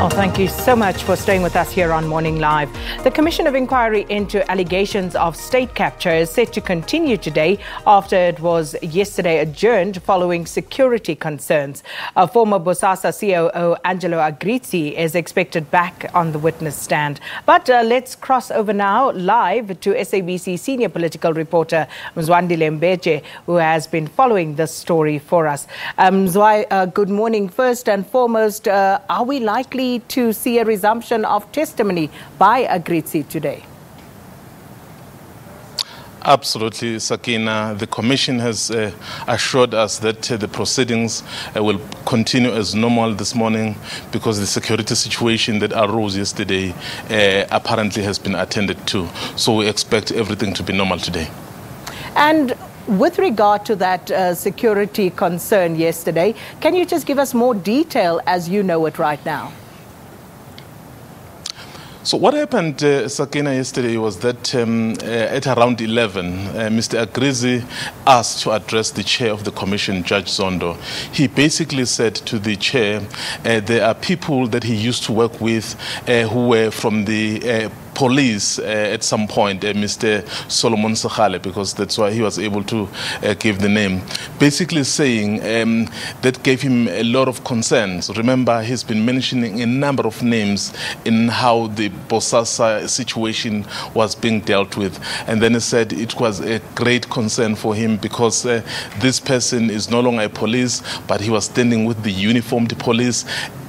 Well, thank you so much for staying with us here on Morning Live. The Commission of Inquiry into allegations of state capture is set to continue today after it was yesterday adjourned following security concerns. Former BOSASA COO Angelo Agrizzi is expected back on the witness stand. But let's cross over now live to SABC senior political reporter Mzwandile Mbeje, who has been following this story for us. Good morning. First and foremost, are we likely to see a resumption of testimony by Agrizzi today? Absolutely, Sakina. The Commission has assured us that the proceedings will continue as normal this morning because the security situation that arose yesterday apparently has been attended to. So we expect everything to be normal today. And with regard to that security concern yesterday, can you just give us more detail as you know it right now? So what happened, Sakina, yesterday was that at around 11, Mr. Agrizzi asked to address the chair of the commission, Judge Zondo. He basically said to the chair, there are people that he used to work with who were from the police at some point, Mr. Solomon Sakhale, because that's why he was able to give the name. Basically saying that gave him a lot of concerns. Remember, he's been mentioning a number of names in how the BOSASA situation was being dealt with. And then he said it was a great concern for him because this person is no longer a police, but he was standing with the uniformed police.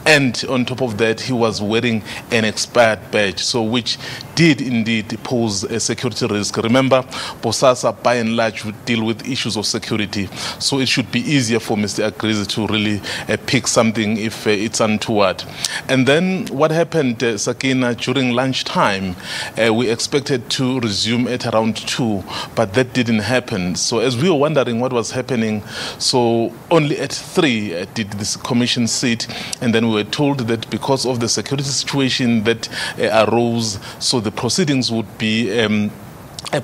And on top of that, he was wearing an expired badge, so which did indeed pose a security risk. Remember, BOSASA by and large would deal with issues of security, so it should be easier for Mr. Agrizzi to really pick something if it's untoward. And then what happened, Sakina, during lunchtime, we expected to resume at around 2, but that didn't happen. So as we were wondering what was happening, so only at 3 did this commission sit, and then we were told that because of the security situation that arose, so the proceedings would be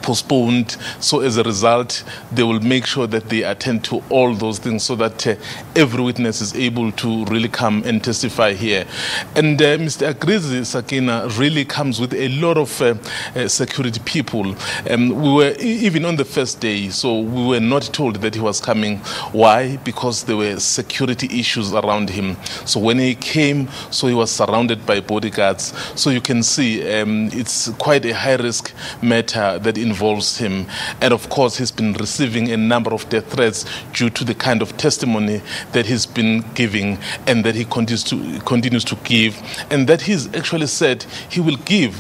postponed. So as a result, they will make sure that they attend to all those things so that every witness is able to really come and testify here. And Mr. Agrizzi, Sakina, really comes with a lot of security people. We were even on the first day, so we were not told that he was coming. Why? Because there were security issues around him. So when he came, so he was surrounded by bodyguards. So you can see it's quite a high-risk matter that involves him. And of course, he's been receiving a number of death threats due to the kind of testimony that he's been giving and that he continues to give, and that he's actually said he will give,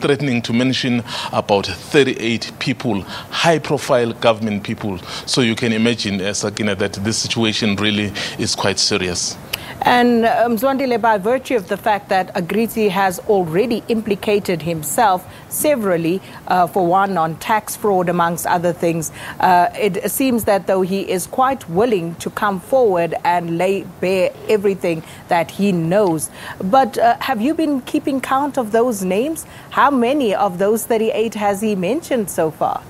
threatening to mention about 38 people, high-profile government people. So you can imagine, Sakina, that this situation really is quite serious. And Mzwandile, by virtue of the fact that Agrizzi has already implicated himself severally, for one, on tax fraud, amongst other things, it seems that though he is quite willing to come forward and lay bare everything that he knows. But have you been keeping count of those names? How many of those 38 has he mentioned so far?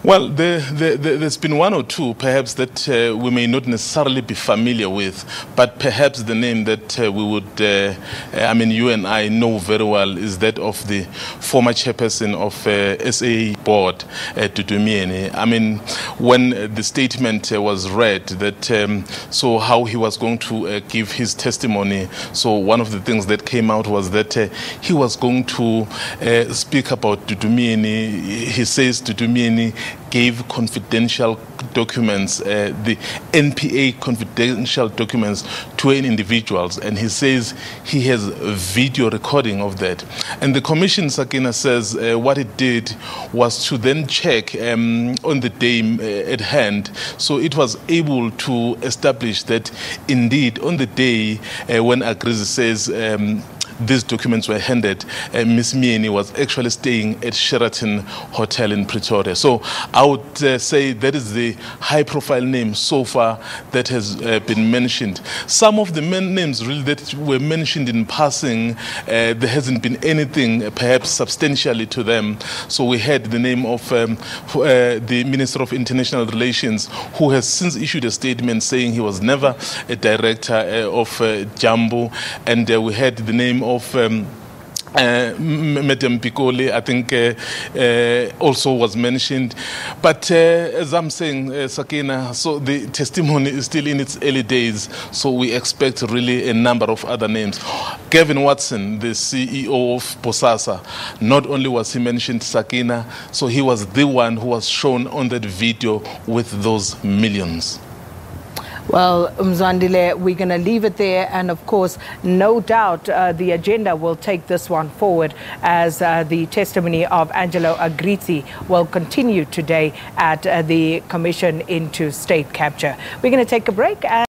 Well, there's been 1 or 2, perhaps, that we may not necessarily be familiar with, but perhaps the name that we would, you and I know very well is that of the former chairperson of SA board, Dudumieni. When the statement was read, that so how he was going to give his testimony, so one of the things that came out was that he was going to speak about Dudumieni. He says Dudumieni gave confidential documents, the NPA confidential documents to an individuals, and he says he has a video recording of that. And the commission, Sakina, says what it did was to then check on the day at hand. So it was able to establish that indeed on the day when Agrizzi says these documents were handed, Ms. Mieni was actually staying at Sheraton Hotel in Pretoria. So I would say that is the high-profile name so far that has been mentioned. Some of the names really that were mentioned in passing, there hasn't been anything perhaps substantially to them. So we had the name of the Minister of International Relations, who has since issued a statement saying he was never a director of Jambo, and we had the name of Madam Pikoli, I think also was mentioned. But as I'm saying, Sakina, so the testimony is still in its early days, so we expect really a number of other names. Kevin Watson, the CEO of BOSASA, not only was he mentioned, Sakina, so he was the one who was shown on that video with those millions. Well, Mzwandile, we're going to leave it there. And of course, no doubt the agenda will take this one forward as the testimony of Angelo Agrizzi will continue today at the Commission into State Capture. We're going to take a break.